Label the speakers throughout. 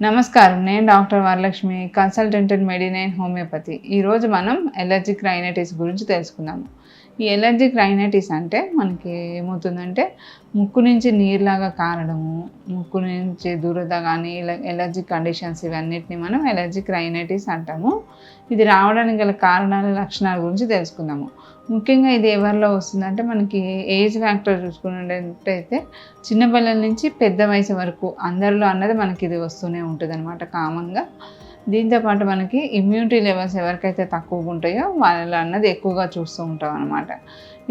Speaker 1: నమస్కారం. నేను doctor Varalakshmi, consultant in Medinine homeopathy. ఈరోజు మనం ఎలర్జిక్ రైనైటిస్ గురించి తెలుసుకుందాము. ఈ ఎలర్జిక్ రైనైటిస్ అంటే మనకి ఏమవుతుందంటే ముక్కు నుంచి నీరులాగా కారడము, ముక్కు నుంచి దురద కానీ ఇలా ఎలర్జిక్ కండిషన్స్ ఇవన్నిటిని మనం ఎలర్జిక్ రైనైటిస్ అంటాము. ఇది రావడానికి గల కారణాల లక్షణాల గురించి తెలుసుకుందాము. ముఖ్యంగా ఇది ఎవరిలో వస్తుందంటే మనకి ఏజ్ ఫ్యాక్టర్ చూసుకున్నట్టయితే చిన్నపిల్లల నుంచి పెద్ద వయసు వరకు అందరిలో అన్నది మనకి ఇది వస్తూనే ఉంటుంది అనమాట కామన్గా. దీంతోపాటు మనకి ఇమ్యూనిటీ లెవెల్స్ ఎవరికైతే తక్కువగా ఉంటాయో వాళ్ళలో అన్నది ఎక్కువగా చూస్తూ ఉంటాం అనమాట.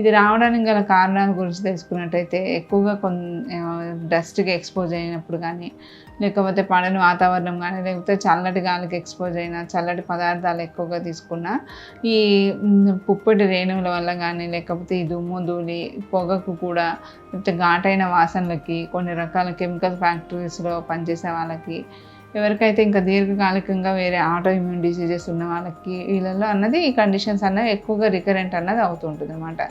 Speaker 1: ఇది రావడానికి గల కారణాల గురించి తెలుసుకున్నట్టయితే ఎక్కువగా డస్ట్కి ఎక్స్పోజ్ అయినప్పుడు కానీ, లేకపోతే పడని వాతావరణం కానీ, లేకపోతే చల్లటి గాలికి ఎక్స్పోజ్ అయినా, చల్లటి పదార్థాలు ఎక్కువగా తీసుకున్నా, ఈ పుప్పటి రేణువుల వల్ల కానీ, లేకపోతే ఈ దుమ్ము ధూళి పొగకు కూడా, లేకపోతే ఘాటైన వాసనలకి, కొన్ని రకాల కెమికల్ ఫ్యాక్టరీస్లో పనిచేసే వాళ్ళకి, ఎవరికైతే ఇంకా దీర్ఘకాలికంగా వేరే ఆటో ఇమ్యూన్ డిసీజెస్ ఉన్న వాళ్ళకి వీళ్ళల్లో అన్నది ఈ కండిషన్స్ అన్నది ఎక్కువగా రికరెంట్ అన్నది అవుతుంటుంది అనమాట.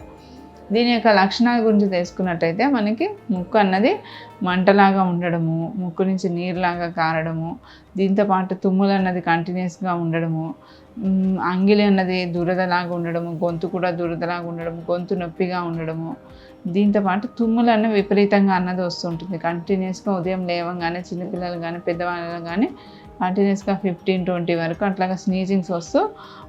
Speaker 1: దీని యొక్క లక్షణాల గురించి తెలుసుకున్నట్టయితే మనకి ముక్కు అన్నది మంటలాగా ఉండడము, ముక్కు నుంచి నీరులాగా కారడము, దీంతోపాటు తుమ్ములు అన్నది కంటిన్యూస్గా ఉండడము, అంగిలి అన్నది దురదలాగా ఉండడము, గొంతు కూడా దురదలాగా ఉండడము, గొంతు నొప్పిగా ఉండడము, దీంతోపాటు తుమ్ములు అన్నది విపరీతంగా అన్నది వస్తుంటుంది కంటిన్యూస్గా. ఉదయం లేవగానే చిన్నపిల్లలు కానీ పెద్దవాళ్ళు కానీ కంటిన్యూస్గా 15-20 వరకు అట్లాగా స్నీజింగ్స్ వస్తూ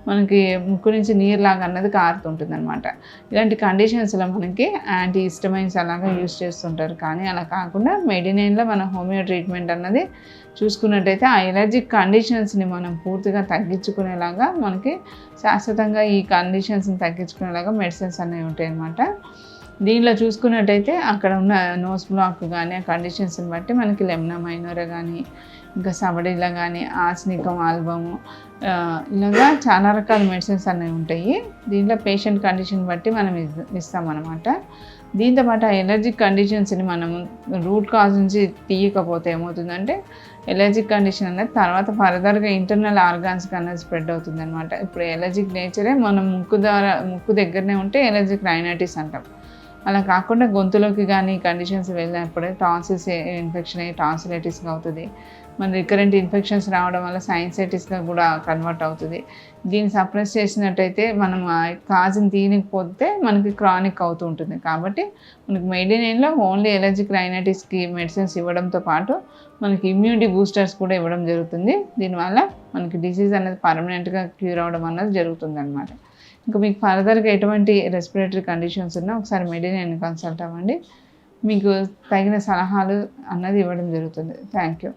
Speaker 1: మనకి ముక్కు నుంచి నీరులాగా అన్నది కారుతుంటుంది అనమాట. ఇలాంటి కండిషన్స్లో మనకి యాంటీ హిస్టమైన్స్ అలాగా యూజ్ చేస్తుంటారు. కానీ అలా కాకుండా మెడినైన్లో మన హోమియో ట్రీట్మెంట్ అన్నది చూసుకున్నట్టయితే ఆ ఎలర్జిక్ కండిషన్స్ని మనం పూర్తిగా తగ్గించుకునేలాగా మనకి శాశ్వతంగా ఈ కండిషన్స్ని తగ్గించుకునేలాగా మెడిసిన్స్ అనేవి ఉంటాయి అన్నమాట. దీనిలో చూసుకున్నట్టయితే అక్కడ ఉన్న నోస్ బ్లాక్ కానీ ఆ కండిషన్స్ని బట్టి మనకి లెమ్నా మైనోరా కానీ, ఇంకా సబడిలా కానీ, ఆస్నికం ఆల్బము, ఇలాగా చాలా రకాల మెడిసిన్స్ అనేవి ఉంటాయి. దీంట్లో పేషెంట్ కండిషన్ బట్టి మనం ఇస్తామన్నమాట. దీంతోపాటు ఆ ఎలర్జిక్ కండిషన్స్ని మనము రూట్ కాజ్ నుంచి తీయకపోతే ఏమవుతుందంటే ఎలర్జిక్ కండిషన్ అనేది తర్వాత ఫర్దర్గా ఇంటర్నల్ ఆర్గాన్స్కి అనేది స్ప్రెడ్ అవుతుంది అనమాట. ఇప్పుడు ఎలర్జిక్ నేచరే మనం ముక్కు దగ్గరనే ఉంటే ఎలర్జిక్ రైనైటిస్ అంటాం. అలా కాకుండా గొంతులోకి కానీ కండిషన్స్ వెళ్ళినప్పుడే టాన్సిల్స్ ఇన్ఫెక్షన్ అయ్యి టాన్సిలైటిస్గా అవుతుంది. మన రికరెంట్ ఇన్ఫెక్షన్స్ రావడం వల్ల సైనసైటిస్గా కూడా కన్వర్ట్ అవుతుంది. దీన్ని సప్రెస్ చేసినట్టయితే మనం కాజ్ని తీయకపోతే మనకి క్రానిక్ అవుతూ ఉంటుంది. కాబట్టి మనకి మెడినైన్లో ఓన్లీ ఎలర్జిక్ రైనైటిస్కి మెడిసిన్స్ ఇవ్వడంతో పాటు మనకి ఇమ్యూనిటీ బూస్టర్స్ కూడా ఇవ్వడం జరుగుతుంది. దీనివల్ల మనకి డిసీజ్ అనేది పర్మనెంట్గా క్యూర్ అవ్వడం అన్నది జరుగుతుంది అనమాట. ఇంకా మీకు ఫర్దర్గా ఎటువంటి రెస్పిరేటరీ కండిషన్స్ ఉన్నా ఒకసారి మెడినైన్ కన్సల్ట్ అవ్వండి. మీకు తగిన సలహాలు అన్నది ఇవ్వడం జరుగుతుంది. Thank you.